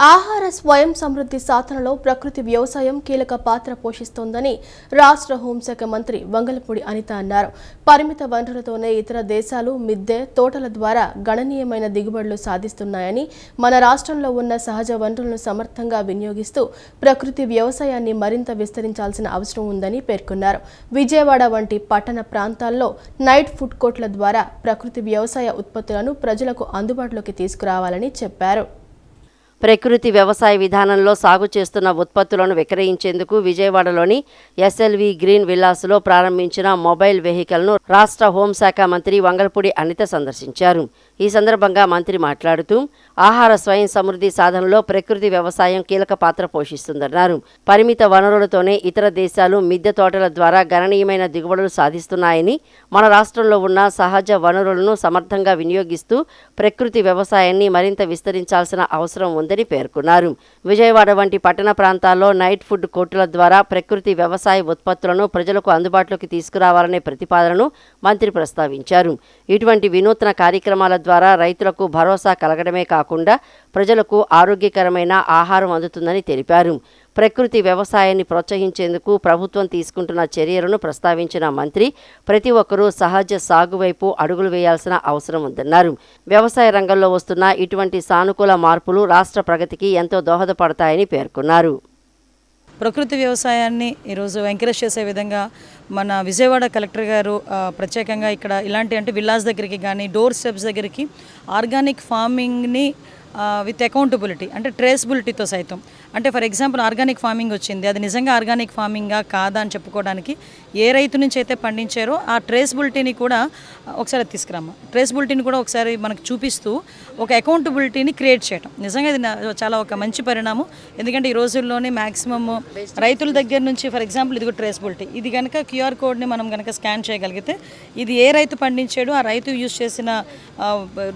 ఆహార స్వయం సమృద్ధి సాధనలో ప్రకృతి వ్యవసాయం కీలక పాత్ర పోషిస్తోందని రాష్ట్ర హోంశాఖ మంత్రి వంగలపూడి అనిత అన్నారు. పరిమిత వనరులతోనే ఇతర దేశాలు మిద్దె తోటల ద్వారా గణనీయమైన దిగుబడులు సాధిస్తున్నాయని, మన రాష్ట్రంలో ఉన్న సహజ వనరులను సమర్థంగా వినియోగిస్తూ ప్రకృతి వ్యవసాయాన్ని మరింత విస్తరించాల్సిన అవసరం ఉందని పేర్కొన్నారు. విజయవాడ వంటి పట్టణ ప్రాంతాల్లో నైట్ ఫుడ్ కోర్టుల ద్వారా ప్రకృతి వ్యవసాయ ఉత్పత్తులను ప్రజలకు అందుబాటులోకి తీసుకురావాలని చెప్పారు. ప్రకృతి వ్యవసాయ విధానంలో సాగు చేస్తున్న ఉత్పత్తులను విక్రయించేందుకు విజయవాడలోని ఎస్ఎల్వి గ్రీన్ విల్లాస్లో ప్రారంభించిన మొబైల్ వెహికల్ను రాష్ట్ర హోంశాఖ మంత్రి వంగలపూడి అనిత సందర్శించారు. ఈ సందర్భంగా మంత్రి మాట్లాడుతూ ఆహార స్వయం సమృద్ధి సాధనలో ప్రకృతి వ్యవసాయం కీలక పాత్ర పోషిస్తుందన్నారు. పరిమిత వనరులతోనే ఇతర దేశాలు మిద్దె తోటల ద్వారా గణనీయమైన దిగుబడులు సాధిస్తున్నాయని, మన రాష్ట్రంలో ఉన్న సహజ వనరులను సమర్థంగా వినియోగిస్తూ ప్రకృతి వ్యవసాయాన్ని మరింత విస్తరించాల్సిన అవసరం ఉందని పేర్కొన్నారు. విజయవాడ వంటి పట్టణ ప్రాంతాల్లో నైట్ ఫుడ్ కోర్టుల ద్వారా ప్రకృతి వ్యవసాయ ఉత్పత్తులను ప్రజలకు అందుబాటులోకి తీసుకురావాలనే ప్రతిపాదనను మంత్రి ప్రస్తావించారు. ఇటువంటి వినూత్న కార్యక్రమాల ద్వారా రైతులకు భరోసా కలగడమే కాకుండా ప్రజలకు ఆరోగ్యకరమైన ఆహారం అందుతుందని తెలిపారు. ప్రకృతి వ్యవసాయాన్ని ప్రోత్సహించేందుకు ప్రభుత్వం తీసుకుంటున్న చర్యలను ప్రస్తావించిన మంత్రి ప్రతి ఒక్కరూ సహజ సాగు వైపు అడుగులు వేయాల్సిన అవసరం ఉందన్నారు. వ్యవసాయ రంగంలో వస్తున్న ఇటువంటి సానుకూల మార్పులు రాష్ట్ర ప్రగతికి ఎంతో దోహదపడతాయని పేర్కొన్నారు. ప్రకృతి వ్యవసాయాన్ని ఈరోజు ఎంకరేజ్ చేసే విధంగా మన విజయవాడ కలెక్టర్ గారు ప్రత్యేకంగా ఇక్కడ ఇలాంటి విల్లాస్ దగ్గరికి కానీ డోర్ స్టెప్స్ దగ్గరికి ఆర్గానిక్ ఫార్మింగ్ని విత్ అకౌంటబిలిటీ అంటే ట్రేసబిలిటీతో సైతం అంటే ఫర్ ఎగ్జాంపుల్ ఆర్గానిక్ ఫార్మింగ్ వచ్చింది, అది నిజంగా ఆర్గానిక్ ఫార్మింగా కాదా అని చెప్పుకోవడానికి ఏ రైతు నుంచి అయితే పండించారో ఆ ట్రేసబిలిటీని కూడా ఒకసారి తీసుకురామ్మా. ట్రేసబిలిటీని కూడా ఒకసారి మనకు చూపిస్తూ ఒక అకౌంటబిలిటీని క్రియేట్ చేయడం నిజంగా ఇది చాలా ఒక మంచి పరిణామం. ఎందుకంటే ఈ రోజుల్లోనే మ్యాక్సిమమ్ రైతుల దగ్గర నుంచి ఫర్ ఎగ్జాంపుల్ ఇదిగో ట్రేసబిలిటీ, ఇది కనుక క్యూఆర్ కోడ్ని మనం కనుక స్కాన్ చేయగలిగితే ఇది ఏ రైతు పండించాడో ఆ రైతు యూజ్ చేసిన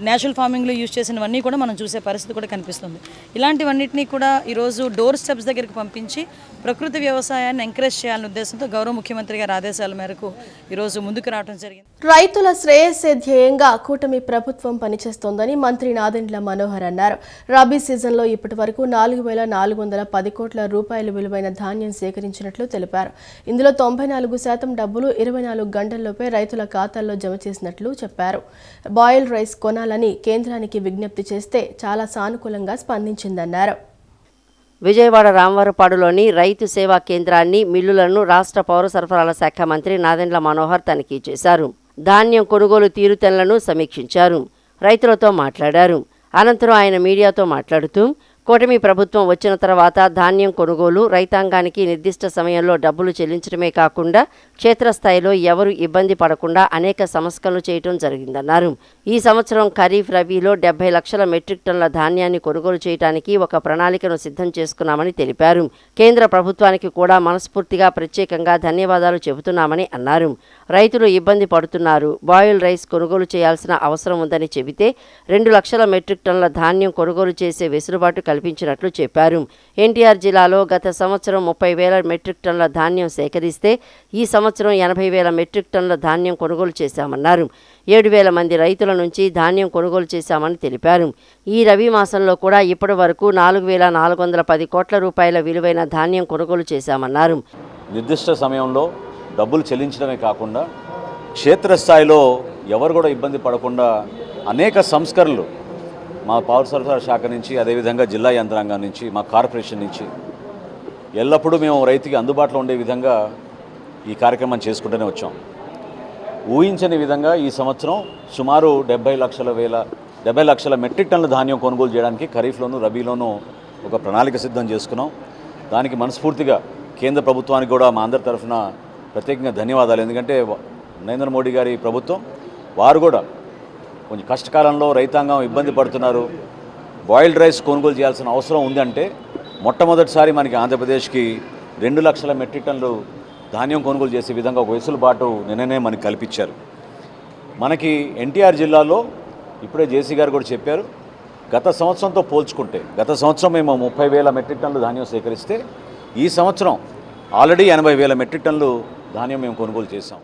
నేచురల్ ఫార్మింగ్లో యూజ్ చేసినవన్నీ కూడా మనం చూసే పరిస్థితి కూడా కనిపిస్తుంది. ఇలాంటివన్నిటినీ కూడా ఈరోజు డోర్ స్టెప్స్ దగ్గరికి పంపించి ప్రకృతి వ్యవసాయాన్ని ఎంకరేజ్ చేయాలనే ఉద్దేశంతో గౌరవ ముఖ్యమంత్రి గారి ఆదేశాల మేరకు ఈరోజు ముందుకు రావడం జరిగింది. రైతుల శ్రేయస్సే ధ్యేయంగా కూటమి ప్రభుత్వం పనిచేస్తోందని మంత్రి నాదెండ్ల మనోహర్ అన్నారు. రబీ సీజన్లో ఇప్పటి వరకు 4,410 కోట్ల రూపాయల విలువైన ధాన్యం సేకరించినట్లు తెలిపారు. ఇందులో 94% డబ్బులు 24 గంటల్లోపే రైతుల ఖాతాల్లో జమ చేసినట్లు చెప్పారు. బాయిల్ రైస్ కొనాలని కేంద్రానికి విజ్ఞప్తి చేస్తే చాలా సానుకూలంగా స్పందించిందన్నారు. విజయవాడ రామవరపాడులోని రైతు సేవా కేంద్రాన్ని, మిల్లులను రాష్ట్ర పౌర సరఫరాల శాఖ మంత్రి నాదెండ్ల మనోహర్ తనిఖీ చేశారు. ధాన్యం కొనుగోలు తీరుతెన్నులను సమీక్షించారు. రైతులతో మాట్లాడారు. అనంతరం ఆయన మీడియాతో మాట్లాడుతూ కూటమి ప్రభుత్వం వచ్చిన తర్వాత ధాన్యం కొనుగోలు, రైతాంగానికి నిర్దిష్ట సమయంలో డబ్బులు చెల్లించడమే కాకుండా క్షేత్రస్థాయిలో ఎవరు ఇబ్బంది పడకుండా అనేక సంస్కరణలు చేయడం జరిగిందన్నారు. ఈ సంవత్సరం ఖరీఫ్ రబీలో 70 లక్షల మెట్రిక్ టన్నుల ధాన్యాన్ని కొనుగోలు చేయడానికి ఒక ప్రణాళికను సిద్ధం చేసుకున్నామని తెలిపారు. కేంద్ర ప్రభుత్వానికి కూడా మనస్ఫూర్తిగా ప్రత్యేకంగా ధన్యవాదాలు చెబుతున్నామని అన్నారు. రైతులు ఇబ్బంది పడుతున్నారు, బాయిల్ రైస్ కొనుగోలు చేయాల్సిన అవసరం ఉందని చెబితే 2 లక్షల మెట్రిక్ టన్నుల ధాన్యం కొనుగోలు చేసే వెసులుబాటు కల్పించినట్లు చెప్పారు. ఎన్టీఆర్ జిల్లాలో గత సంవత్సరం 30,000 మెట్రిక్ టన్నుల ధాన్యం సేకరిస్తే ఈ సంవత్సరం 80,000 మెట్రిక్ టన్నుల ధాన్యం కొనుగోలు చేశామన్నారు. 7,000 మంది రైతుల నుంచి ధాన్యం కొనుగోలు చేశామని తెలిపారు. ఈ రబీ మాసంలో కూడా ఇప్పటి వరకు 4,410 కోట్ల రూపాయల విలువైన ధాన్యం కొనుగోలు చేశామన్నారు. నిర్దిష్ట సమయంలో డబ్బులు చెల్లించడమే కాకుండా క్షేత్రస్థాయిలో ఎవరు కూడా ఇబ్బంది పడకుండా అనేక సంస్కరణలు మా పౌర సరఫరా శాఖ నుంచి, అదేవిధంగా జిల్లా యంత్రాంగం నుంచి, మా కార్పొరేషన్ నుంచి ఎల్లప్పుడూ మేము రైతుకి అందుబాటులో ఉండే విధంగా ఈ కార్యక్రమం చేసుకుంటూనే వచ్చాం. ఊహించని విధంగా ఈ సంవత్సరం సుమారు 70 లక్షల మెట్రిక్ టన్నుల ధాన్యం కొనుగోలు చేయడానికి ఖరీఫ్లోనూ రబీలోనూ ఒక ప్రణాళిక సిద్ధం చేసుకున్నాం. దానికి మనస్ఫూర్తిగా కేంద్ర ప్రభుత్వానికి కూడా మా అందరి తరఫున ప్రత్యేకంగా ధన్యవాదాలు. ఎందుకంటే నరేంద్ర మోడీ గారి ప్రభుత్వం వారు కూడా కొంచెం కష్టకాలంలో రైతాంగం ఇబ్బంది పడుతున్నారు, బాయిల్డ్ రైస్ కొనుగోలు చేయాల్సిన అవసరం ఉందంటే మొట్టమొదటిసారి మనకి ఆంధ్రప్రదేశ్కి 2 లక్షల మెట్రిక్ టన్నులు ధాన్యం కొనుగోలు చేసే విధంగా ఒక వెసులుబాటు నిన్ననే మనకి కల్పించారు. మనకి ఎన్టీఆర్ జిల్లాలో ఇప్పుడే జేసీ గారు కూడా చెప్పారు, గత సంవత్సరంతో పోల్చుకుంటే గత సంవత్సరం మేము 30,000 మెట్రిక్ టన్నులు ధాన్యం సేకరిస్తే ఈ సంవత్సరం ఆల్రెడీ 80,000 మెట్రిక్ టన్నులు ధాన్యం మేము కొనుగోలు చేశాం.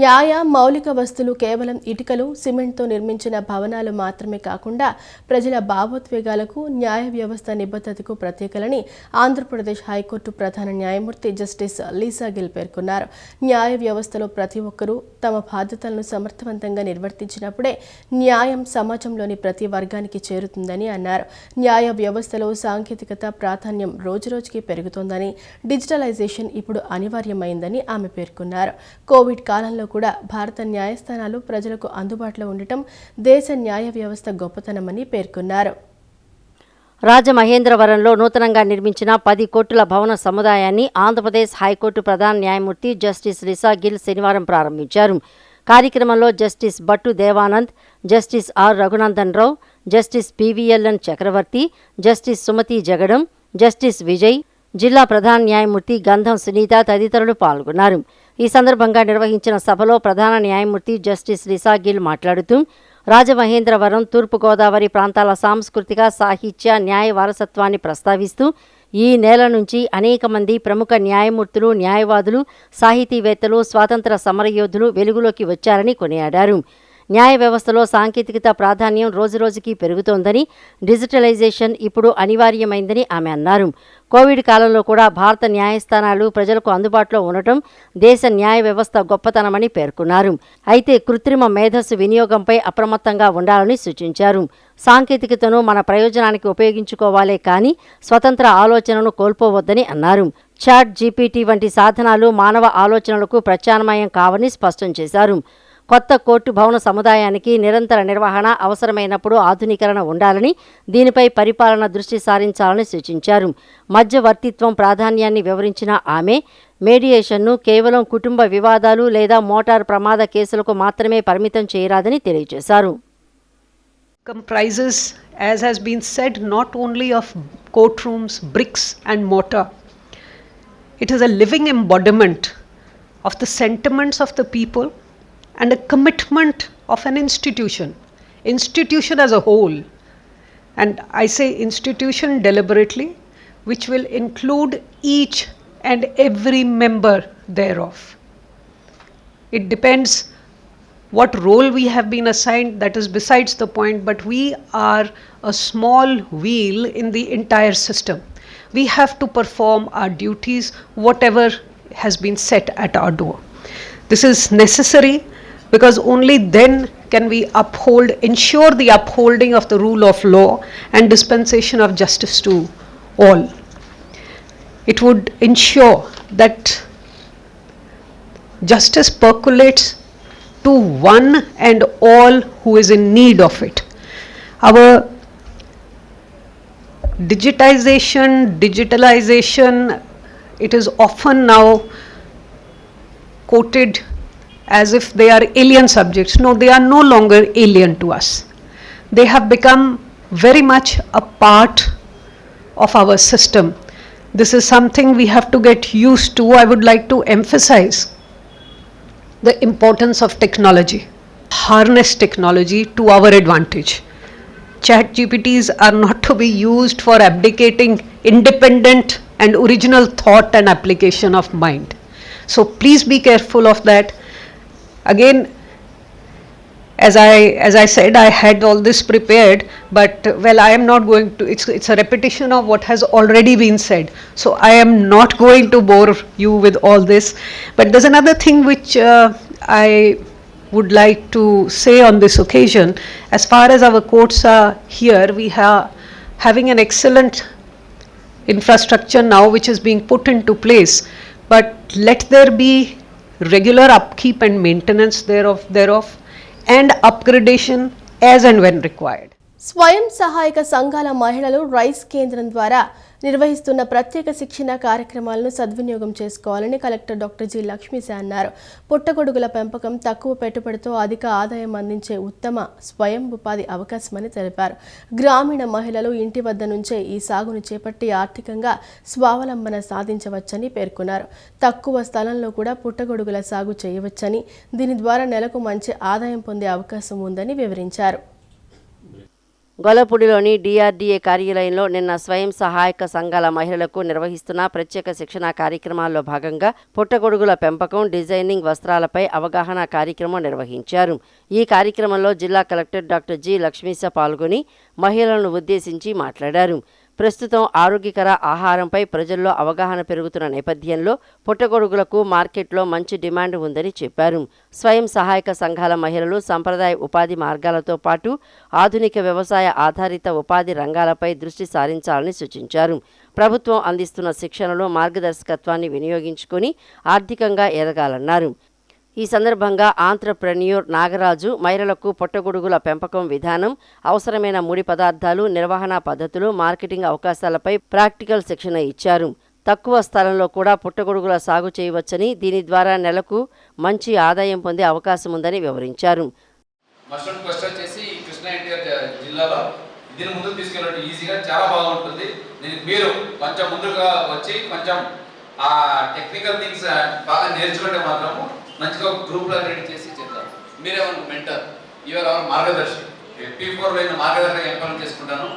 న్యాయ మౌలిక వస్తువులు కేవలం ఇటుకలు సిమెంట్తో నిర్మించిన భవనాలు మాత్రమే కాకుండా ప్రజల భావోద్వేగాలకు న్యాయ వ్యవస్థ నిబద్ధతకు ప్రత్యేకలని ఆంధ్రప్రదేశ్ హైకోర్టు ప్రధాన న్యాయమూర్తి జస్టిస్ లీసా గిల్ పేర్కొన్నారు. న్యాయ వ్యవస్థలో ప్రతి ఒక్కరూ తమ బాధ్యతలను సమర్థవంతంగా నిర్వర్తించినప్పుడే న్యాయం సమాజంలోని ప్రతి వర్గానికి చేరుతుందని అన్నారు. న్యాయ వ్యవస్థలో సాంకేతికత ప్రాధాన్యం రోజురోజుకి పెరుగుతోందని, డిజిటలైజేషన్ ఇప్పుడు అనివార్యమైందని ఆమె పేర్కొన్నారు. కోవిడ్ కాలంలో కూడా భారత న్యాయస్థానాలు ప్రజలకు అందుబాటులో ఉండటం దేశ న్యాయ వ్యవస్థ గొప్పతనమని పేర్కొన్నారు. రాజమహేంద్రవరంలో నూతనంగా నిర్మించిన 10 కోట్ల భవన సముదాయాన్ని ఆంధ్రప్రదేశ్ హైకోర్టు ప్రధాన న్యాయమూర్తి జస్టిస్ లీసా గిల్ శనివారం ప్రారంభించారు. కార్యక్రమంలో justice Bhattu Devanand, justice R Raghunandan Rao, justice PVLN Chakravarthi, justice Sumathi Jagadam, justice Vijay, జిల్లా ప్రధాన న్యాయమూర్తి గంధం సునీత తదితరులు పాల్గొన్నారు. ఈ సందర్భంగా నిర్వహించిన సభలో ప్రధాన న్యాయమూర్తి జస్టిస్ లీసా గిల్ మాట్లాడుతూ రాజమహేంద్రవరం, తూర్పుగోదావరి ప్రాంతాల సాంస్కృతిక, సాహిత్య, న్యాయ వారసత్వాన్ని ప్రస్తావిస్తూ ఈ నేల నుంచి అనేక మంది ప్రముఖ న్యాయమూర్తులు, న్యాయవాదులు, సాహితీవేత్తలు, స్వాతంత్ర సమరయోధులు వెలుగులోకి వచ్చారని కొనియాడారు. న్యాయ వ్యవస్థలో సాంకేతికత ప్రాధాన్యం రోజురోజుకి పెరుగుతోందని, డిజిటలైజేషన్ ఇప్పుడు అనివార్యమైందని ఆమె అన్నారు. కోవిడ్ కాలంలో కూడా భారత న్యాయస్థానాలు ప్రజలకు అందుబాటులో ఉండటం దేశ న్యాయ వ్యవస్థ గొప్పతనమని పేర్కొన్నారు. అయితే కృత్రిమ మేధస్సు వినియోగంపై అప్రమత్తంగా ఉండాలని సూచించారు. సాంకేతికతను మన ప్రయోజనానికి ఉపయోగించుకోవాలే కానీ స్వతంత్ర ఆలోచనను కోల్పోవద్దని అన్నారు. చాట్ జీపీటీ వంటి సాధనాలు మానవ ఆలోచనలకు ప్రత్యామ్నాయం కావని స్పష్టం చేశారు. కొత్త కోర్టు భవన సముదాయానికి నిరంతర నిర్వహణ అవసరమైనప్పుడు ఆధునీకరణ ఉండాలని, దీనిపై పరిపాలన దృష్టి సారించాలని సూచించారు. మధ్యవర్తిత్వం ప్రాధాన్యాన్ని వివరించిన ఆమె మీడియేషన్ను కేవలం కుటుంబ వివాదాలు లేదా మోటార్ ప్రమాద కేసులకు మాత్రమే పరిమితం చేయరాదని తెలియజేశారు. Comprises, as has been said, not only of courtrooms, bricks and mortar. It is a living embodiment of the sentiments of the people and a commitment of an institution as a whole, and I say institution deliberately, which will include each and every member thereof. It depends what role we have been assigned, that is besides the point, but we are a small wheel in the entire system. We have to perform our duties, whatever has been set at our door. This is necessary because only then can we ensure the upholding of the rule of law and dispensation of justice to all. It would ensure that justice percolates to one and all who is in need of it. Our digitalization, it is often now quoted as if they are alien subjects. No, they are no longer alien to us. They have become very much a part of our system. This is something we have to get used to. I would like to emphasize the importance of technology. Harness technology to our advantage. Chat GPTs are not to be used for abdicating independent and original thought and application of mind. So please be careful of that. Again, as I said, I had all this prepared, but well, I am not going to, it's a repetition of what has already been said, so I am not going to bore you with all this. But there's another thing which I would like to say on this occasion. As far as our courts are here, we are having an excellent infrastructure now which is being put into place, but let there be regular upkeep and maintenance thereof and upgradation as and when required. స్వయం సహాయక సంఘాల మహిళలు rice కేంద్రం ద్వారా నిర్వహిస్తున్న ప్రత్యేక శిక్షణ కార్యక్రమాలను సద్వినియోగం చేసుకోవాలని కలెక్టర్ డాక్టర్ జి లక్ష్మీశా అన్నారు. పుట్టగొడుగుల పెంపకం తక్కువ పెట్టుబడితో అధిక ఆదాయం అందించే ఉత్తమ స్వయం ఉపాధి అవకాశమని తెలిపారు. గ్రామీణ మహిళలు ఇంటి వద్ద నుంచే ఈ సాగును చేపట్టి ఆర్థికంగా స్వావలంబన సాధించవచ్చని పేర్కొన్నారు. తక్కువ స్థలంలో కూడా పుట్టగొడుగుల సాగు చేయవచ్చని, దీని ద్వారా నెలకు మంచి ఆదాయం పొందే అవకాశం ఉందని వివరించారు. గొల్లపూడిలోని డిఆర్డీఏ కార్యాలయంలో నిన్న స్వయం సహాయక సంఘాల మహిళలకు నిర్వహిస్తున్న ప్రత్యేక శిక్షణా కార్యక్రమాల్లో భాగంగా పుట్టగొడుగుల పెంపకం, డిజైనింగ్ వస్త్రాలపై అవగాహన కార్యక్రమం నిర్వహించారు. ఈ కార్యక్రమంలో జిల్లా కలెక్టర్ డాక్టర్ జి. లక్ష్మీశ పాల్గొని మహిళలను ఉద్దేశించి మాట్లాడారు. ప్రస్తుతం ఆరోగ్యకర ఆహారంపై ప్రజల్లో అవగాహన పెరుగుతున్న నేపథ్యంలో పుట్టగొడుగులకు మార్కెట్లో మంచి డిమాండ్ ఉందని చెప్పారు. స్వయం సహాయక సంఘాల మహిళలు సంప్రదాయ ఉపాధి మార్గాలతో పాటు ఆధునిక వ్యవసాయ ఆధారిత ఉపాధి రంగాలపై దృష్టి సారించాలని సూచించారు. ప్రభుత్వం అందిస్తున్న శిక్షణలో మార్గదర్శకత్వాన్ని వినియోగించుకొని ఆర్థికంగా ఎదగాలన్నారు. ఈ సందర్భంగా ఆంత్రప్రెన్యూర్ నాగరాజు మహిళలకు పుట్టగొడుగుల పెంపకం విధానం, అవసరమైన ముడి పదార్థాలు, నిర్వహణ పద్ధతులు, మార్కెటింగ్ అవకాశాలపై ప్రాక్టికల్ శిక్షణ ఇచ్చారు. తక్కువ స్థలంలో కూడా పుట్టగొడుగుల సాగు చేయవచ్చని, దీని ద్వారా నెలకు మంచి ఆదాయం పొందే అవకాశం ఉందని వివరించారు. మష్రూమ్ క్లస్టర్ వచ్చేసి కృష్ణా ఎన్టీఆర్ జిల్లాలో దీన్ని ముందుకు తీసుకెళ్ళడం ఈజీగా చాలా బాగుంటుంది. దీనికి మీరు కొంచెం ముందుగా వచ్చి కొంచెం ఆ టెక్నికల్ థింగ్స్ బాగా నేర్చుకుంటే మాత్రము మంచిగా గ్రూప్లో క్రియేట్ చేసి చేద్దాం. మీరేమన్నా మెంటర్, ఇవాళ మార్గదర్శి, P4 మార్గదర్శక ఎంపిక చేసుకుంటాను.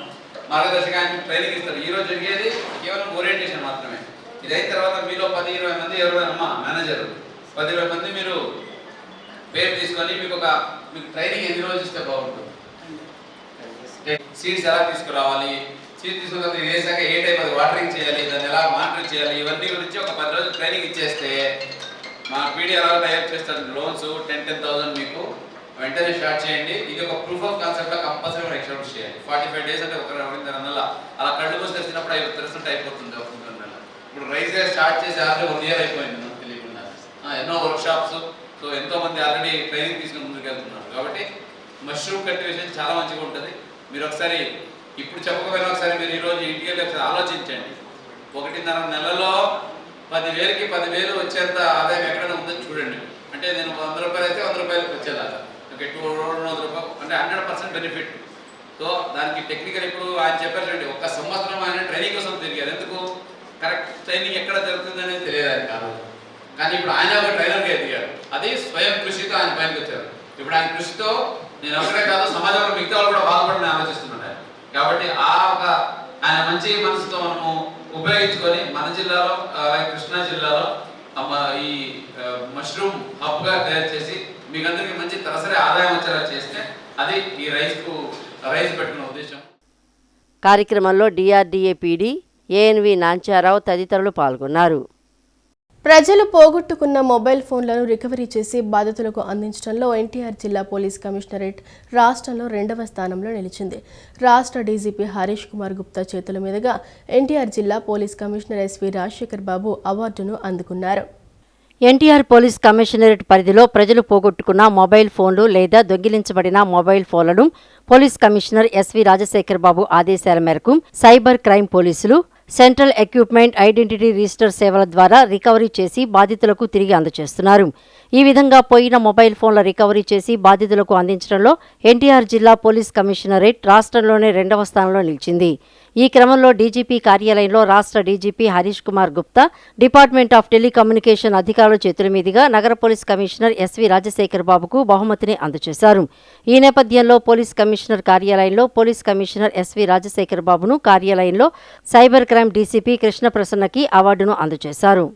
మార్గదర్శక ఆయన ట్రైనింగ్ ఇస్తారు. ఈరోజు జరిగేది కేవలం ఓరియంటేషన్ మాత్రమే. ఇది అయిన తర్వాత మీలో 10-20 మంది ఎవరైనా మేనేజర్ 10-20 మంది మీరు పేరు తీసుకొని మీకు ట్రైనింగ్ ఎన్ని రోజులు ఇస్తే బాగుంటుంది. సీడ్స్ ఎలా తీసుకురావాలి, సీడ్స్ తీసుకున్న వేసాక ఏ టైప్ అది వాటరింగ్ చేయాలి, దాన్ని ఎలా మానిటర్ చేయాలి, ఇవన్నీ గురించి ఒక 10 రోజులు ట్రైనింగ్ ఇచ్చేస్తే మా పీడీ ఎలా తయారు చేస్తారు. లోన్స్ 10,000 మీకు వెంటనే స్టార్ట్ చేయండి. ఇది ఒక ప్రూఫ్ ఆఫ్ కాన్సెప్ట్లో కంపల్సరీ మనం ఎక్స్టెండ్ చేయాలి. 45 డేస్ అంటే ఒక 2 అలా కళ్ళు మూసి తెచ్చినప్పుడు 50% అయిపోతుంది. ఇప్పుడు రైస్ స్టార్ట్ చేసి ఆల్రెడీ 1 year అయిపోయింది నాకు తెలియకుండా. ఎన్నో వర్క్షాప్స్, సో ఎంతో మంది ఆల్రెడీ ట్రైనింగ్ తీసుకుని ముందుకు వెళ్తున్నారు. కాబట్టి మష్రూమ్ కల్టివేషన్ చాలా మంచిగా ఉంటుంది. మీరు ఒకసారి ఇప్పుడు చెప్పకపోయినా ఒకసారి మీరు ఈరోజు ఇంటికి వెళ్ళి ఒకసారి ఆలోచించండి. 1.5 నెలలో 10,000కి 10,000 వచ్చేంత ఆదాయం ఎక్కడైనా ఉందని చూడండి. అంటే నేను 100 రూపాయలు అయితే 100 రూపాయలకు వచ్చేదాకా, ఓకే 200 రూపాయలు అంటే 100% బెనిఫిట్. సో దానికి టెక్నికల్ ఇప్పుడు ఆయన చెప్పారు చూడండి, 1 సంవత్సరం ఆయన ట్రైనింగ్ కోసం తిరిగారు. ఎందుకు? కరెక్ట్ ట్రైనింగ్ ఎక్కడ జరుగుతుంది అనేది తెలియదు ఆయన కాదు. కానీ ఇప్పుడు ఆయన ఒక ట్రైనర్గా ఎదిగాడు. అది స్వయం కృషితో ఆయన పైకి వచ్చారు. ఇప్పుడు ఆయన కృషితో నేను ఒకటే కాదు, సమాజంలో మిగతా వాళ్ళు కూడా బాగుపడని ఆలోచిస్తున్నాడు. కాబట్టి ఆయన మంచి మనసుతో మనము ఉపయోగించుకొని మన జిల్లాలో అలాగే కృష్ణా జిల్లాలో ఈ మష్రూమ్ హబ్గా తయారు చేసి మీకు అందరికీ మంచి తలసరి ఆదాయం వచ్చేలా చేస్తే అది ఈ రైస్ పెట్టుకున్న ఉద్దేశం. కార్యక్రమంలో డిఆర్డీఏ పీడీ ఏఎన్వి నాంచారావు తదితరులు పాల్గొన్నారు. ప్రజలు పోగొట్టుకున్న మొబైల్ ఫోన్లను రికవరీ చేసి బాధితులకు అందించడంలో ఎన్టీఆర్ జిల్లా పోలీస్ కమిషనరేట్ రాష్ట్రంలో 2వ స్థానంలో నిలిచింది. రాష్ట్ర డీజీపీ హరీష్ కుమార్ గుప్తా చేతుల మీదుగా ఎన్టీఆర్ జిల్లా పోలీస్ కమిషనర్ ఎస్వి రాజశేఖర్ బాబు అవార్డును అందుకున్నారు. ఎన్టీఆర్ పోలీస్ కమిషనరేట్ పరిధిలో ప్రజలు పోగొట్టుకున్న మొబైల్ ఫోన్లు లేదా దొంగిలించబడిన మొబైల్ ఫోన్లను పోలీస్ కమిషనర్ ఎస్వి రాజశేఖర్ బాబు ఆదేశాల మేరకు సైబర్ క్రైమ్ పోలీసులు సెంట్రల్ ఎక్విప్మెంట్ ఐడెంటిటీ రిజిస్టర్ సేవల ద్వారా రికవరీ చేసి బాధితులకు తిరిగి అందజేస్తున్నారు. ఈ విధంగా పోయిన మొబైల్ ఫోన్ల రికవరీ చేసి బాధితులకు అందించడంలో ఎన్టీఆర్ జిల్లా పోలీస్ కమిషనరేట్ రాష్ట్రంలోనే 2వ స్థానంలో నిలిచింది. ఈ క్రమంలో డీజీపీ కార్యాలయంలో రాష్ట్ర DGP Harish Kumar Gupta, department of telecommunication అధికారుల చేతుల మీదుగా నగర పోలీస్ కమిషనర్ ఎస్వి రాజశేఖర్ బాబుకు బహుమతిని అందజేశారు. ఈ నేపథ్యంలో పోలీస్ కమిషనర్ కార్యాలయంలో పోలీస్ కమిషనర్ ఎస్వి రాజశేఖర్ బాబును కార్యాలయంలో సైబర్ క్రైమ్ డీసీపీ కృష్ణ ప్రసన్నకి అవార్డును అందజేశారు.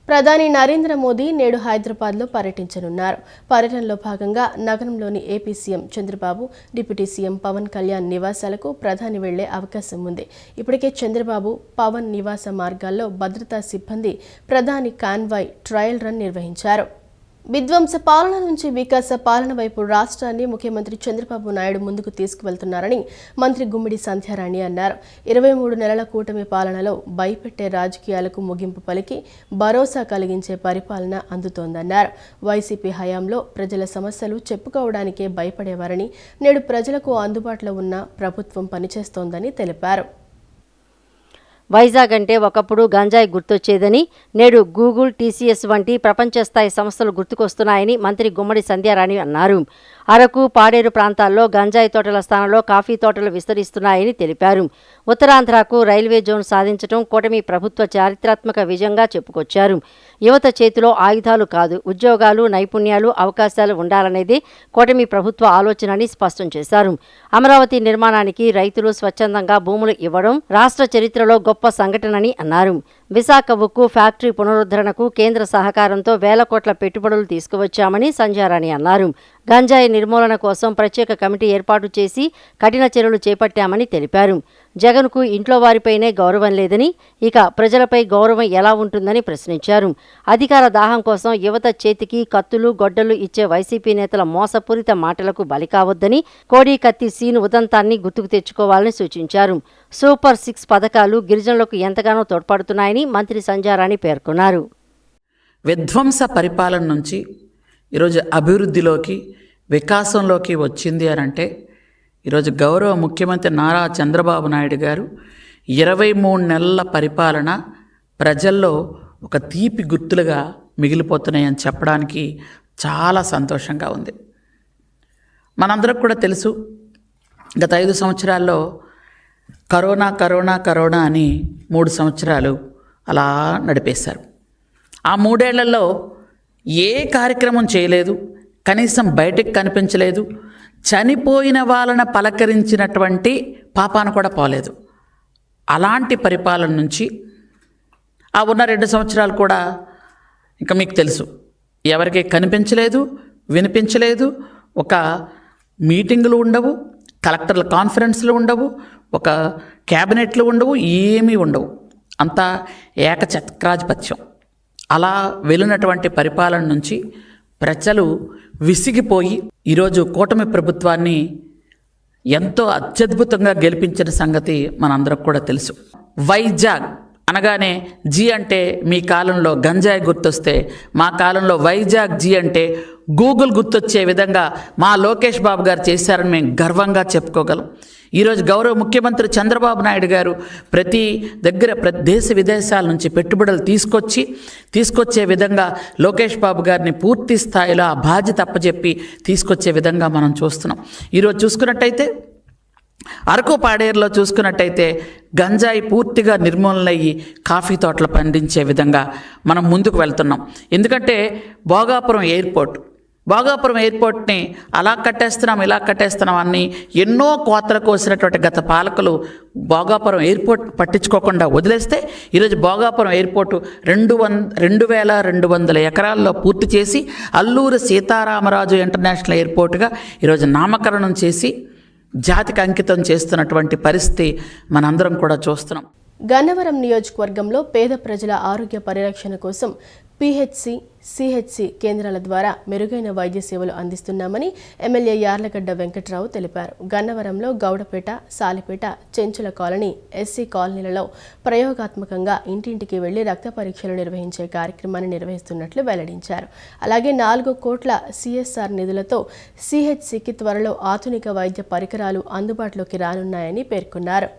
ప్రధాని నరేంద్ర మోదీ నేడు హైదరాబాద్లో పర్యటించనున్నారు. పర్యటనలో భాగంగా నగరంలోని AP CM Chandrababu, deputy CM Pawan Kalyan నివాసాలకు ప్రధాని వెళ్లే అవకాశం ఉంది. ఇప్పటికే చంద్రబాబు, పవన్ నివాస మార్గాల్లో భద్రతా సిబ్బంది ప్రధాని కాన్వాయ్ ట్రయల్ రన్ నిర్వహించారు. విధ్వంస పాలన నుంచి వికాస పాలన వైపు రాష్ట్రాన్ని ముఖ్యమంత్రి చంద్రబాబు నాయుడు ముందుకు తీసుకువెళ్తున్నారని మంత్రి గుమ్మిడి సంధ్యారాణి అన్నారు. 23 నెలల కూటమి పాలనలో భయపెట్టే రాజకీయాలకు ముగింపు పలికి భరోసా కలిగించే పరిపాలన అందుతోందన్నారు. వైసీపీ హయాంలో ప్రజల సమస్యలు చెప్పుకోవడానికే భయపడేవారని, నేడు ప్రజలకు అందుబాటులో ఉన్న ప్రభుత్వం పనిచేస్తోందని తెలిపారు. వైజాగ్ అంటే ఒకప్పుడు గంజాయి గుర్తొచ్చేదని, నేడు గూగుల్, టీసీఎస్ వంటి ప్రపంచ స్థాయి సంస్థలు గుర్తుకొస్తున్నాయని మంత్రి గుమ్మడి సంధ్యారాణి అన్నారు. అరకు, పాడేరు ప్రాంతాల్లో గంజాయి తోటల స్థానంలో కాఫీ తోటలు విస్తరిస్తున్నాయని తెలిపారు. ఉత్తరాంధ్రకు రైల్వే జోన్ సాధించడం కూటమి ప్రభుత్వ చారిత్రాత్మక విజయంగా చెప్పుకొచ్చారు. యువత చేతిలో ఆయుధాలు కాదు, ఉద్యోగాలు, నైపుణ్యాలు, అవకాశాలు ఉండాలనేదే కూటమి ప్రభుత్వ ఆలోచనని స్పష్టం చేశారు. అమరావతి నిర్మాణానికి రైతులు స్వచ్ఛందంగా భూములు ఇవ్వడం రాష్ట్ర చరిత్రలో గొప్ప సంఘటనని అన్నారు. విశాఖ ఉక్కు ఫ్యాక్టరీ పునరుద్ధరణకు కేంద్ర సహకారంతో వేల కోట్ల పెట్టుబడులు తీసుకువచ్చామని సంధ్యారాణి అన్నారు. గంజాయి నిర్మూలన కోసం ప్రత్యేక కమిటీ ఏర్పాటు చేసి కఠిన చర్యలు చేపట్టామని తెలిపారు. జగన్కు ఇంట్లో వారిపైనే గౌరవం లేదని, ఇక ప్రజలపై గౌరవం ఎలా ఉంటుందని ప్రశ్నించారు. అధికార దాహం కోసం యువత చేతికి కత్తులు, గొడ్డలు ఇచ్చే వైసీపీ నేతల మోసపూరిత మాటలకు బలి కావద్దని, కోడి కత్తి సీను ఉదంతాన్ని గుర్తుకు తెచ్చుకోవాలని సూచించారు. సూపర్ 6 పథకాలు గిరిజనులకు ఎంతగానో తోడ్పడుతున్నాయని మంత్రి సంధ్యారాణి పేర్కొన్నారు. విధ్వంస పరిపాలన నుంచి ఈరోజు అభివృద్ధిలోకి, వికాసంలోకి వచ్చింది అని అంటే ఈరోజు గౌరవ ముఖ్యమంత్రి నారా చంద్రబాబు నాయుడు గారు 23 నెలల పరిపాలన ప్రజల్లో ఒక తీపి గుర్తులుగా మిగిలిపోతున్నాయని చెప్పడానికి చాలా సంతోషంగా ఉంది. మనందరికి కూడా తెలుసు, గత 5 సంవత్సరాల్లో కరోనా కరోనా కరోనా అని 3 సంవత్సరాలు అలా నడిపేశారు. ఆ 3 ఏళ్లలో ఏ కార్యక్రమం చేయలేదు, కనీసం బయటకు కనిపించలేదు, చనిపోయిన వాళ్ళని పలకరించినటువంటి పాపాన కూడా పోలేదు. అలాంటి పరిపాలన నుంచి ఆ ఉన్న 2 సంవత్సరాలు కూడా ఇంకా మీకు తెలుసు, ఎవరికి కనిపించలేదు, వినిపించలేదు. ఒక మీటింగులు ఉండవు, కలెక్టర్ల కాన్ఫరెన్స్లు ఉండవు, ఒక క్యాబినెట్లు ఉండవు, ఏమీ ఉండవు. అంతా ఏకచక్రాధిపత్యం. అలా వెళ్ళినటువంటి పరిపాలన నుంచి ప్రజలు విసిగిపోయి ఈరోజు కూటమి ప్రభుత్వాన్ని ఎంతో అత్యద్భుతంగా గెలిపించిన సంగతి మనందరికి కూడా తెలుసు. వైజాగ్ అనగానే జీ అంటే మీ కాలంలో గంజాయి గుర్తొస్తే, మా కాలంలో వైజాగ్ జీ అంటే గూగుల్ గుర్తొచ్చే విధంగా మా లోకేష్ బాబు గారు చేశారని మేము గర్వంగా చెప్పుకోగలం. ఈరోజు గౌరవ ముఖ్యమంత్రి చంద్రబాబు నాయుడు గారు ప్రతి దేశ విదేశాల నుంచి పెట్టుబడులు తీసుకొచ్చే విధంగా లోకేష్ బాబు గారిని పూర్తి స్థాయిలో ఆ బాధ్యత అప్పచెప్పి తీసుకొచ్చే విధంగా మనం చూస్తున్నాం. ఈరోజు చూసుకున్నట్టయితే అరకు, పాడేరులో చూసుకున్నట్టయితే గంజాయి పూర్తిగా నిర్మూలనయ్యి కాఫీ తోటలు పండించే విధంగా మనం ముందుకు వెళ్తున్నాం. ఎందుకంటే భోగాపురం ఎయిర్పోర్ట్ని అలా కట్టేస్తున్నాం, ఇలా కట్టేస్తున్నాం అని ఎన్నో కోతలు కోసినటువంటి గత పాలకులు భోగాపురం ఎయిర్పోర్ట్ పట్టించుకోకుండా వదిలేస్తే ఈరోజు భోగాపురం ఎయిర్పోర్టు 2200 ఎకరాల్లో పూర్తి చేసి అల్లూరి సీతారామరాజు ఇంటర్నేషనల్ ఎయిర్పోర్టుగా ఈరోజు నామకరణం చేసి జాతికి అంకితం చేస్తున్నటువంటి పరిస్థితి మనందరం కూడా చూస్తున్నాం. గన్నవరం నియోజకవర్గంలో పేద ప్రజల ఆరోగ్య పరిరక్షణ కోసం పీహెచ్సి, సిహెచ్సి కేంద్రాల ద్వారా మెరుగైన వైద్య సేవలు అందిస్తున్నామని ఎమ్మెల్యే యార్లగడ్డ వెంకట్రావు తెలిపారు. గన్నవరంలో గౌడపేట, సాలిపేట, చెంచుల కాలనీ, ఎస్సీ కాలనీలలో ప్రయోగాత్మకంగా ఇంటింటికి వెళ్లి రక్త పరీక్షలు నిర్వహించే కార్యక్రమాన్ని నిర్వహిస్తున్నట్లు వెల్లడించారు. అలాగే 4 కోట్ల సిఎస్ఆర్ నిధులతో సిహెచ్సికి త్వరలో ఆధునిక వైద్య పరికరాలు అందుబాటులోకి రానున్నాయని పేర్కొన్నారు.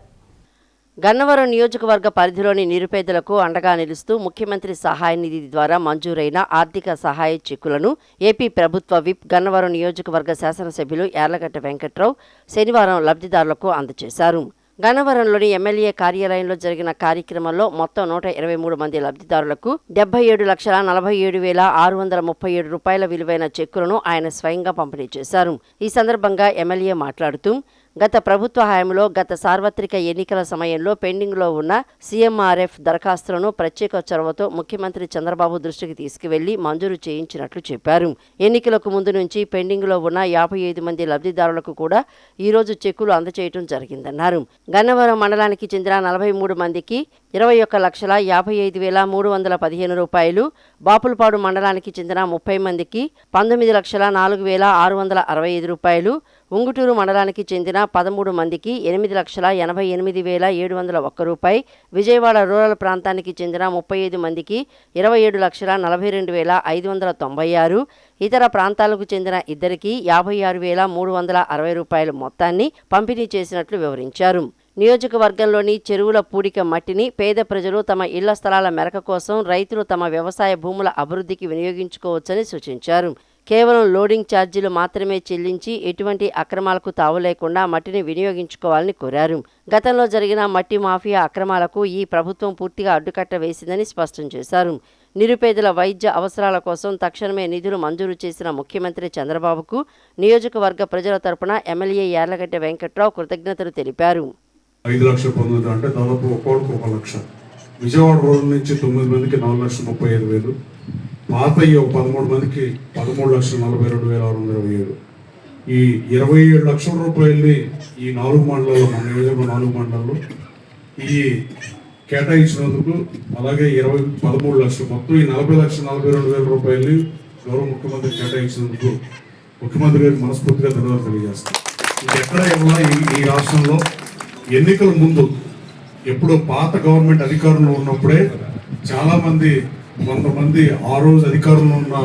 గన్నవరం నియోజకవర్గ పరిధిలోని నిరుపేదలకు అండగా నిలుస్తూ ముఖ్యమంత్రి సహాయ నిధి ద్వారా మంజూరైన ఆర్థిక సహాయ చెక్కులను ఏపీ ప్రభుత్వ విప్ గన్నవరం నియోజకవర్గ శాసనసభ్యులు యార్లగడ్డ వెంకట్రావు శనివారం లబ్ధిదారులకు అందజేశారు. గన్నవరంలోని ఎమ్మెల్యే కార్యాలయంలో జరిగిన కార్యక్రమంలో మొత్తం 123 మంది లబ్ధిదారులకు 77,47,637 రూపాయల విలువైన చెక్కులను ఆయన స్వయంగా పంపిణీ చేశారు. ఈ సందర్భంగా ఎమ్మెల్యే మాట్లాడుతూ గత ప్రభుత్వ హయాంలో గత సార్వత్రిక ఎన్నికల సమయంలో పెండింగ్లో ఉన్న సీఎంఆర్ఎఫ్ దరఖాస్తులను ప్రత్యేక చొరవతో ముఖ్యమంత్రి చంద్రబాబు దృష్టికి తీసుకువెళ్లి మంజూరు చేయించినట్లు చెప్పారు. ఎన్నికలకు ముందు నుంచి పెండింగ్లో ఉన్న 55 మంది లబ్ధిదారులకు కూడా ఈరోజు చెక్కులు అందజేయడం జరిగిందన్నారు. గన్నవరం మండలానికి చెందిన 43 మందికి 21,55,315 రూపాయలు, బాపులపాడు మండలానికి చెందిన 30 మందికి 19,04,665 రూపాయలు, ఉంగుటూరు మండలానికి చెందిన 13 మందికి 8,88,701 రూపాయి, విజయవాడ రూరల్ ప్రాంతానికి చెందిన 35 మందికి 27,42,596, ఇతర ప్రాంతాలకు చెందిన ఇద్దరికి 56,360 రూపాయల మొత్తాన్ని పంపిణీ చేసినట్లు వివరించారు. నియోజకవర్గంలోని చెరువుల పూడిక మట్టిని పేద ప్రజలు తమ ఇళ్ల స్థలాల మెరక కోసం రైతులు తమ వ్యవసాయ భూముల అభివృద్ధికి వినియోగించుకోవచ్చని సూచించారు. కేవలం లోడింగ్ ఛార్జీలు మాత్రమే చెల్లించి ఎటువంటి అక్రమాలకు తావు లేకుండా మట్టిని వినియోగించుకోవాలని కోరారు. గతంలో జరిగిన మట్టి మాఫియా అక్రమాలకు ఈ ప్రభుత్వం పూర్తిగా అడ్డుకట్ట వేసిందని స్పష్టం చేశారు. నిరుపేదల వైద్య అవసరాల కోసం తక్షణమే నిధులు మంజూరు చేసిన ముఖ్యమంత్రి చంద్రబాబుకు నియోజకవర్గ ప్రజల తరపున ఎమ్మెల్యే యార్లగడ్డ వెంకట్రావు కృతజ్ఞతలు తెలిపారు. 5 లక్షలు పొందుతా అంటే దాదాపు ఒక్కొక్కరికి 1 లక్ష. విజయవాడ రోడ్డు నుంచి 9 మందికి 4,35,000, పాత 13 మందికి 13,42,627. ఈ 27 లక్షల రూపాయలని ఈ 4 మండలాల్లో, మన నియోజకవర్గం 4 మండలాల్లో ఈ కేటాయించినందుకు, అలాగే 13 లక్షలు, మొత్తం ఈ 40,42,000 రూపాయలని గౌరవ ముఖ్యమంత్రి కేటాయించినందుకు ముఖ్యమంత్రి గారికి మనస్ఫూర్తిగా ధన్యవాదాలు తెలియజేస్తాం. ఎక్కడ ఈ రాష్ట్రంలో ఎన్నికల ముందు ఎప్పుడో పాత గవర్నమెంట్ అధికారంలో ఉన్నప్పుడే చాలామంది 100 మంది ఆ రోజు అధికారంలో ఉన్న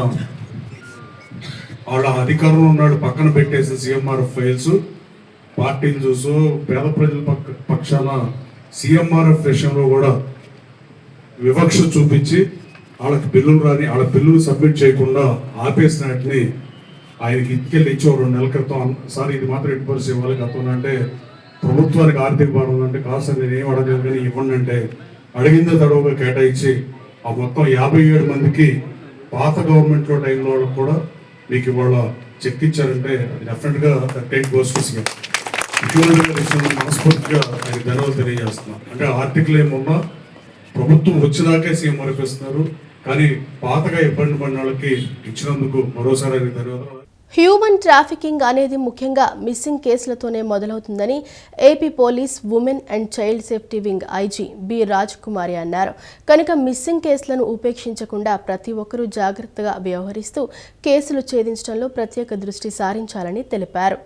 వాళ్ళ అధికారంలో ఉన్నాడు పక్కన పెట్టేసి సీఎంఆర్ఎఫ్ ఫైల్స్ పార్టీలు చూసో పేద ప్రజల పక్షాన సీఎంఆర్ఎఫ్ విషయంలో కూడా వివక్ష చూపించి వాళ్ళకి బిల్లులు రాని, వాళ్ళ బిల్లులు సబ్మిట్ చేయకుండా ఆపేసిన వాటిని ఆయనకి ఇటుకెళ్ళి ఇచ్చారు 2 నెలల క్రితం. సార్ ఇది మాత్రం ఇంటిపరిచి ఇవ్వాలి గతం అంటే, ప్రభుత్వానికి ఆర్థిక భారం ఉందంటే, కాస్త నేను ఏం అడగలేదు కానీ ఇవ్వండి అంటే అడిగిందే తడవుగా కేటాయించి ఆ మొత్తం 57 మందికి పాత గవర్నమెంట్లో టైంలో వాళ్ళకి కూడా మీకు ఇవాళ చెక్ ఇచ్చారంటే డెఫినెట్గా టేక్ గోస్ టు సీఎం. ముఖ్యమంత్రి విషయంలో మనస్ఫూర్తిగా ఆయన ధన్యవాదాలు తెలియజేస్తున్నాం. అంటే ఆర్టికల్ ఏమున్నా ప్రభుత్వం వచ్చినాకే సీఎం వరపిస్తున్నారు, కానీ పాతగా ఇబ్బంది పడిన వాళ్ళకి ఇచ్చినందుకు మరోసారి ఆయన ధన్యవాదాలు. హ్యూమన్ ట్రాఫికింగ్ అనేది ముఖ్యంగా మిస్సింగ్ కేసులతోనే మొదలవుతుందని AP police women and child safety wing IG B Rajakumari అన్నారు. కనుక మిస్సింగ్ కేసులను ఉపేక్షించకుండా ప్రతి ఒక్కరూ జాగ్రత్తగా వ్యవహరిస్తూ కేసులు ఛేదించడంలో ప్రత్యేక దృష్టి సారించాలని తెలిపారు.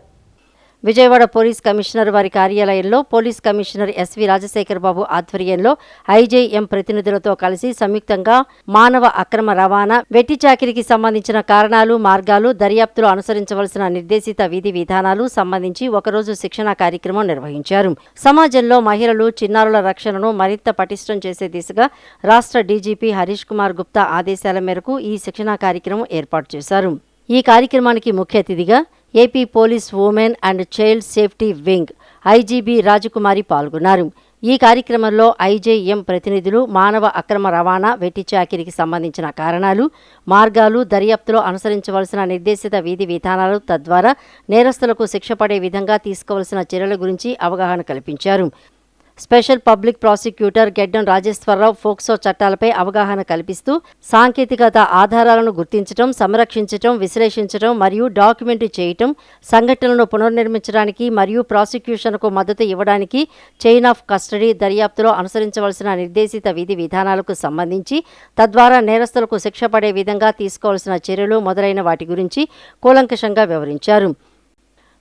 విజయవాడ పోలీస్ కమిషనర్ వారి కార్యాలయంలో పోలీస్ కమిషనర్ ఎస్వి రాజశేఖర్ బాబు ఆధ్వర్యంలో ఐజేఎం ప్రతినిధులతో కలిసి సంయుక్తంగా మానవ అక్రమ రవాణా, వెట్టి చాకిరికి సంబంధించిన కారణాలు, మార్గాలు, దర్యాప్తులో అనుసరించవలసిన నిర్దేశిత విధి విధానాలు సంబంధించి ఒకరోజు శిక్షణా కార్యక్రమం నిర్వహించారు. సమాజంలో మహిళలు, చిన్నారుల రక్షణను మరింత పటిష్టం చేసే దిశగా రాష్ట్ర డీజీపీ హరీష్ కుమార్ గుప్తా ఆదేశాల మేరకు ఈ శిక్షణా కార్యక్రమం ఏర్పాటు చేశారు. ఈ కార్యక్రమానికి ముఖ్య అతిథిగా AP police women and child safety wing IG B Rajakumari పాల్గొన్నారు. ఈ కార్యక్రమంలో ఐజేఎం ప్రతినిధులు మానవ అక్రమ రవాణా, వెట్టి చాకిరికి సంబంధించిన కారణాలు, మార్గాలు, దర్యాప్తులో అనుసరించవలసిన నిర్దేశిత విధి విధానాలు, తద్వారా నేరస్తులకు శిక్ష పడే విధంగా తీసుకోవలసిన చర్యల గురించి అవగాహన కల్పించారు. స్పెషల్ పబ్లిక్ ప్రాసిక్యూటర్ గెడ్డం రాజేశ్వరరావు ఫోక్సో చట్టాలపై అవగాహన కల్పిస్తూ సాంకేతికత ఆధారాలను గుర్తించడం, సంరక్షించడం, విశ్లేషించడం మరియు డాక్యుమెంట్ చేయటం, సంఘటనలను పునర్నిర్మించడానికి మరియు ప్రాసిక్యూషన్కు మద్దతు ఇవ్వడానికి చైన్ ఆఫ్ కస్టడీ, దర్యాప్తులో అనుసరించవలసిన నిర్దేశిత విధి విధానాలకు సంబంధించి, తద్వారా నేరస్తులకు శిక్ష పడే విధంగా తీసుకోవాల్సిన చర్యలు మొదలైన వాటి గురించి కూలంకషంగా వివరించారు.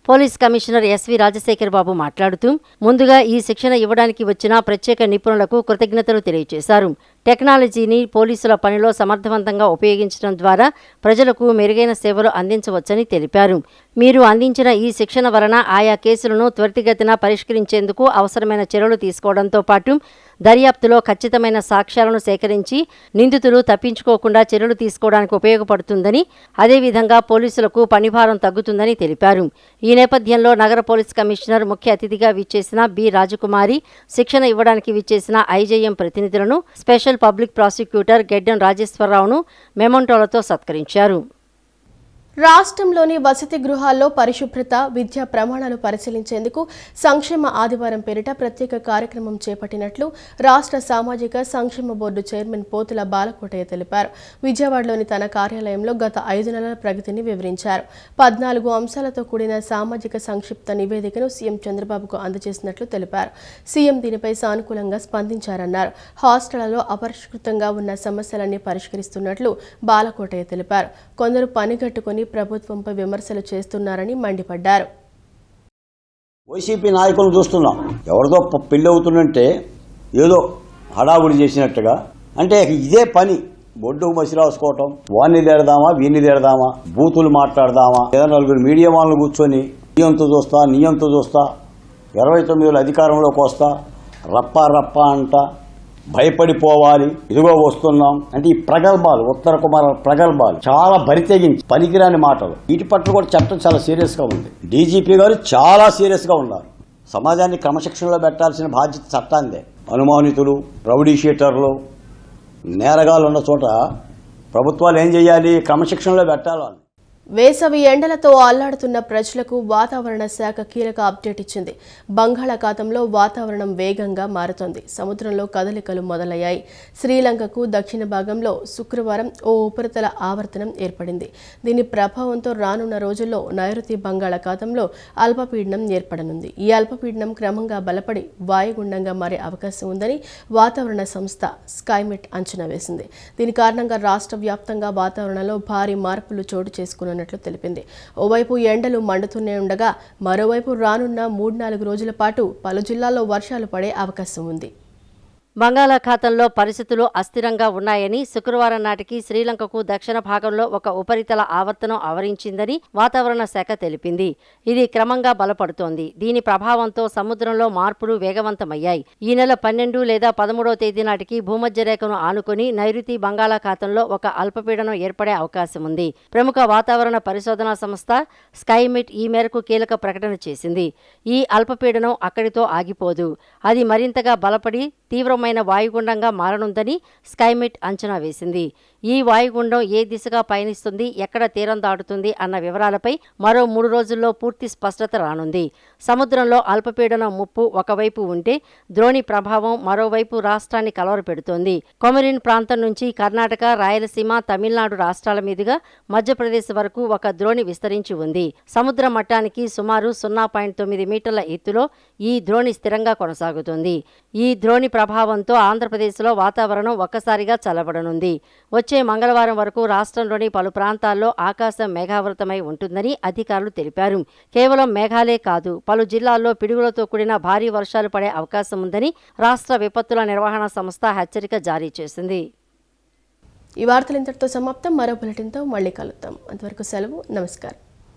పోలీస్ కమిషనర్ ఎస్వి రాజశేఖర్ బాబు మాట్లాడుతూ ముందుగా ఈ శిక్షణ ఇవ్వడానికి వచ్చిన ప్రత్యేక నిపుణులకు కృతజ్ఞతలు తెలియజేశారు. టెక్నాలజీని పోలీసుల పనిలో సమర్థవంతంగా ఉపయోగించడం ద్వారా ప్రజలకు మెరుగైన సేవలు అందించవచ్చని తెలిపారు. మీరు అందించిన ఈ శిక్షణ వలన ఆయా కేసులను త్వరితగతిన పరిష్కరించేందుకు అవసరమైన చర్యలు తీసుకోవడంతో పాటు దర్యాప్తులో ఖచ్చితమైన సాక్ష్యాలను సేకరించి నిందితులు తప్పించుకోకుండా చర్యలు తీసుకోవడానికి ఉపయోగపడుతుందని, అదేవిధంగా పోలీసులకు పనిభారం తగ్గుతుందని తెలిపారు. ఈ నేపథ్యంలో నగర పోలీస్ కమిషనర్ ముఖ్య అతిథిగా విచ్చేసిన బి రాజకుమారి శిక్షణ ఇవ్వడానికి విచ్చేసిన ఐజేఎం ప్రతినిధులను స్పెషల్ పబ్లిక్ ప్రాసిక్యూటర్ గెడ్డం రాజేశ్వరరావును మెమోంటోలతో సత్కరించారు. రాష్ట్రంలోని వసతి గృహాల్లో పరిశుభ్రత, విద్యా ప్రమాణాలు పరిశీలించేందుకు సంక్షేమ ఆదివారం పేరిట ప్రత్యేక కార్యక్రమం చేపట్టినట్లు రాష్ట్ర సామాజిక సంక్షేమ బోర్డు చైర్మన్ పోతుల బాలకోటయ్య తెలిపారు. విజయవాడలోని తన కార్యాలయంలో గత 5 నెలల ప్రగతిని వివరించారు. 14 అంశాలతో కూడిన సామాజిక సంక్షిప్త నివేదికను సీఎం చంద్రబాబుకు అందజేసినట్లు తెలిపారు. సీఎం దీనిపై సానుకూలంగా స్పందించారన్నారు. హాస్టళ్లలో అపరిష్కృతంగా ఉన్న సమస్యలన్నీ పరిష్కరిస్తున్నట్లు బాలకోటయ్య తెలిపారు. కొందరు పనిగట్టుకుని ప్రభుత్వంపై విమర్శలు చేస్తున్నారని మండిపడ్డారు. వైసీపీ నాయకులను చూస్తున్నాం, ఎవరిదో పెళ్లి అవుతుందంటే ఏదో హడావుడి చేసినట్టుగా, అంటే ఇదే పని బొడ్డుకు మసి రాసుకోవటం, వాణ్ణి తేడదామా వీణ్ణి తేడదామా, బూతులు మాట్లాడదామా, ఏదో 4 మీడియా వాళ్ళని కూర్చొని నీయంతో చూస్తా 29లో అధికారంలోకి వస్తా రప్ప రప్ప అంట భయపడిపోవాలి, ఇదిగో వస్తున్నాం అంటే ఈ ప్రగల్భాలు, ఉత్తర కుమార ప్రగల్భాలు చాలా బరితెగించి పనికిరాని మాటలు. వీటి పట్ల కూడా చట్టం చాలా సీరియస్గా ఉంది. డీజీపీ గారు చాలా సీరియస్గా ఉన్నారు. సమాజాన్ని క్రమశిక్షణలో పెట్టాల్సిన బాధ్యత చట్టాందే. అనుమానితులు, రౌడీ షీటర్లు, నేరగాళ్ళు ఉన్న చోట ప్రభుత్వాలు ఏం చేయాలి? క్రమశిక్షణలో పెట్టాలి. వేసవి ఎండలతో అల్లాడుతున్న ప్రజలకు వాతావరణ శాఖ కీలక అప్డేట్ ఇచ్చింది. బంగాళాఖాతంలో వాతావరణం వేగంగా మారుతోంది. సముద్రంలో కదలికలు మొదలయ్యాయి. శ్రీలంకకు దక్షిణ భాగంలో శుక్రవారం ఓ ఉపరితల ఆవర్తనం ఏర్పడింది. దీని ప్రభావంతో రానున్న రోజుల్లో నైరుతి బంగాళాఖాతంలో అల్పపీడనం ఏర్పడనుంది. ఈ అల్పపీడనం క్రమంగా బలపడి వాయుగుండంగా మారే అవకాశం ఉందని వాతావరణ సంస్థ స్కైమెట్ అంచనా వేసింది. దీని కారణంగా రాష్ట్ర వ్యాప్తంగా వాతావరణంలో భారీ మార్పులు చోటు చేసుకున్న తెలిపింది. ఓవైపు ఎండలు మండుతూనే ఉండగా మరోవైపు రానున్న 3-4 రోజుల పాటు పలు జిల్లాల్లో వర్షాలు పడే అవకాశం ఉంది. బంగాళాఖాతంలో పరిస్థితులు అస్థిరంగా ఉన్నాయని, శుక్రవారం నాటికి శ్రీలంకకు దక్షిణ భాగంలో ఒక ఉపరితల ఆవర్తనం ఆవరించిందని వాతావరణ శాఖ తెలిపింది. ఇది క్రమంగా బలపడుతోంది. దీని ప్రభావంతో సముద్రంలో మార్పులు వేగవంతమయ్యాయి. ఈ నెల 12 లేదా 13వ తేదీ నాటికి భూమధ్య రేఖను ఆనుకుని నైరుతి బంగాళాఖాతంలో ఒక అల్పపీడనం ఏర్పడే అవకాశం ఉంది. ప్రముఖ వాతావరణ పరిశోధనా సంస్థ స్కైమెట్ ఈ మేరకు కీలక ప్రకటన చేసింది. ఈ అల్పపీడనం అక్కడితో ఆగిపోదు. అది మరింతగా బలపడి తీవ్రమైన వాయుగుండంగా మారనుందని స్కైమెట్ అంచనా వేసింది. ఈ వాయుగుండం ఏ దిశగా పయనిస్తుంది, ఎక్కడ తీరం దాటుతుంది అన్న వివరాలపై మరో 3 రోజుల్లో పూర్తి స్పష్టత రానుంది. సముద్రంలో అల్పపీడనం ముప్పు ఒకవైపు ఉంటే ద్రోణి ప్రభావం మరోవైపు రాష్ట్రాన్ని కలవరపెడుతోంది. కొమరిన్ ప్రాంతం నుంచి కర్ణాటక, రాయలసీమ, తమిళనాడు రాష్ట్రాల మీదుగా మధ్యప్రదేశ్ వరకు ఒక ద్రోణి విస్తరించి ఉంది. సముద్ర మట్టానికి సుమారు 0.9 మీటర్ల ఎత్తులో ఈ ద్రోణి స్థిరంగా కొనసాగుతుంది. ఈ ద్రోణి ప్రభావంతో ఆంధ్రప్రదేశ్లో వాతావరణం ఒక్కసారిగా చల్లబడనుంది. వచ్చే మంగళవారం వరకు రాష్ట్రంలోని పలు ప్రాంతాల్లో ఆకాశం మేఘావృతమై ఉంటుందని అధికారులు తెలిపారు. కేవలం మేఘాలే కాదు, పలు జిల్లాల్లో పిడుగులతో కూడిన భారీ వర్షాలు పడే అవకాశం ఉందని రాష్ట్ర విపత్తుల నిర్వహణ సంస్థ హెచ్చరిక జారీ చేసింది. ఈ వార్తలు ఇంతటితో సమాప్తం. మరో బులెటిన్తో మళ్ళీ కలుద్దాం. అంతవరకు సెలవు. నమస్కారం.